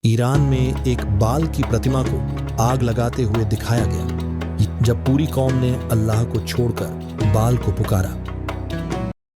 Iran में एक बाल की प्रतिमा को आग लगाते हुए दिखाया गया जब पूरी कौम ने अल्लाह को छोड़कर बाल को पुकारा।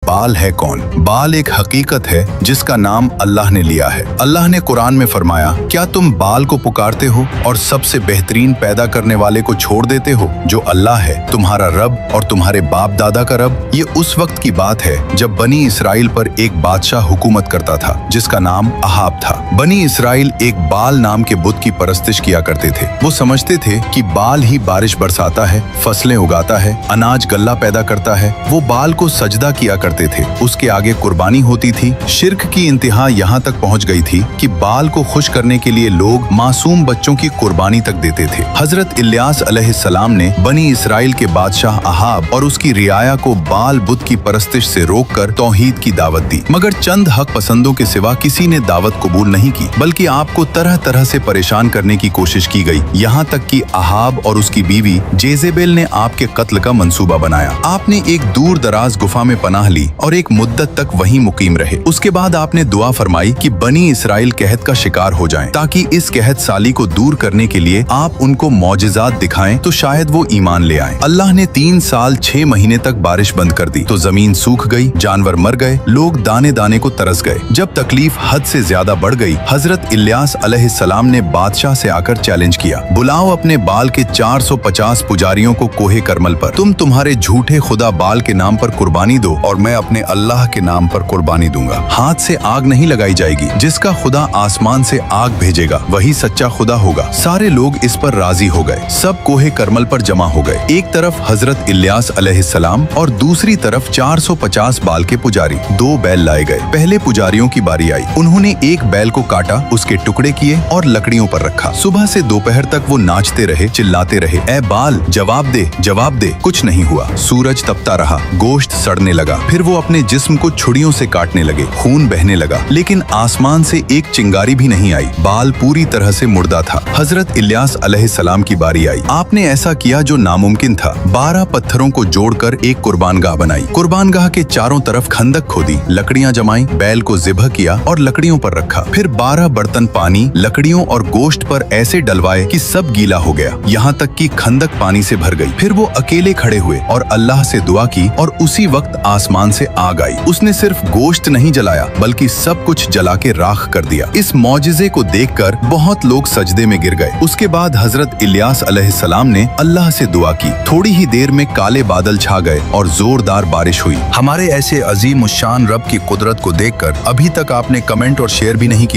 बाल है कौन? बाल एक हकीकत है जिसका नाम अल्लाह ने लिया है। अल्लाह ने कुरान में फरमाया, क्या तुम बाल को पुकारते हो और सबसे बेहतरीन पैदा करने वाले को छोड़ देते हो जो अल्लाह है, तुम्हारा रब और तुम्हारे बाप दादा का रब। ये उस वक्त की बात है जब बनी इसराइल पर एक बादशाह हुकूमत करता था जिसका नाम अहाब था। बनी इसराइल एक बाल नाम के बुत की परस्तिश किया करते थे। वो समझते थे कि बाल ही बारिश बरसाता है, फसलें उगाता है, अनाज गल्ला पैदा करता है। वो बाल को सजदा किया करते थे। उसके आगे कुर्बानी होती थी। शिर्क की इंतहा यहाँ तक पहुँच गई थी कि बाल को खुश करने के लिए लोग मासूम बच्चों की कुर्बानी तक देते थे। हजरत इलियास अलैहिस्सलाम ने बनी इसराइल के बादशाह अहाब और उसकी रियाया को बाल बुत की परस्तिश से रोककर तौहीद की दावत दी, मगर चंद हक पसंदों के सिवा किसी ने दावत कबूल नहीं की, बल्कि आपको तरह तरह से परेशान करने की कोशिश की गई। यहाँ तक कि अहाब और उसकी बीवी जेजेबेल ने आपके कत्ल का मंसूबा बनाया। आपने एक दूर दराज गुफा में पनाह ली और एक मुद्दत तक वहीं मुकीम रहे। उसके बाद आपने दुआ फरमाई कि बनी इसराइल कहत का शिकार हो जाएं, ताकि इस कहत साली को दूर करने के लिए आप उनको मौजिज़ात दिखाएं तो शायद वो ईमान ले आएं। अल्लाह ने 3 साल 6 महीने तक बारिश बंद कर दी तो जमीन सूख गई, जानवर मर गए, लोग दाने दाने को तरस गए। जब तकलीफ हद से ज्यादा बढ़ गई, हजरत इलियास अलैहिस्सलाम ने बादशाह से आकर चैलेंज किया, बुलाओ अपने बाल के 450 पुजारियों को कोहे करमल पर। तुम्हारे झूठे खुदा बाल के नाम पर कुर्बानी दो और मैं अपने अल्लाह के नाम पर कुर्बानी दूंगा। हाथ से आग नहीं लगाई जाएगी। जिसका खुदा आसमान से आग भेजेगा वही सच्चा खुदा होगा। सारे लोग इस पर राजी हो गए। सब कोहे करमल पर जमा हो गए। एक तरफ हजरत इलियास अलैहिस्सलाम और दूसरी तरफ 450 बाल के पुजारी। 2 बैल लाए गए। पहले पुजारियों की बारी आई। उन्होंने एक बैल को काटा, उसके टुकड़े किए और लकड़ियों पर रखा। सुबह से दोपहर तक वो नाचते रहे, चिल्लाते रहे, ए बाल जवाब दे, जवाब दे। कुछ नहीं हुआ। सूरज तपता रहा, गोश्त सड़ने लगा। फिर वो अपने जिस्म को छुरियों से काटने लगे, खून बहने लगा, लेकिन आसमान से एक चिंगारी भी नहीं आई। बाल पूरी तरह से मुर्दा था। हजरत इलियास अलैहिस्सलाम की बारी आई। आपने ऐसा किया जो नामुमकिन था। 12 पत्थरों को जोड़कर एक कुर्बानगाह बनाई। कुर्बानगाह के चारों तरफ खंदक खोदी, लकड़ियां जमाई, बैल को ज़िबह किया और लकड़ियों पर रखा। फिर 12 बर्तन पानी, लकड़ियों और गोश्त पर ऐसे डलवाए कि सब गीला हो गया, यहाँ तक कि खंदक पानी से भर गई। फिर वो अकेले खड़े हुए और अल्लाह से दुआ की और उसी वक्त आसमान से आग आई। उसने सिर्फ गोश्त नहीं जलाया बल्कि सब कुछ जला के राख कर दिया। इस मौजिज़े को देखकर बहुत लोग सजदे में गिर गए। उसके बाद हजरत इलियास अलैहिस्सलाम ने अल्लाह से दुआ की। थोड़ी ही देर में काले बादल छा गए और जोरदार बारिश हुई। हमारे ऐसे अजीम उश्शान रब की कुदरत को देखकर अभी तक आपने कमेंट और शेयर भी नहीं किया।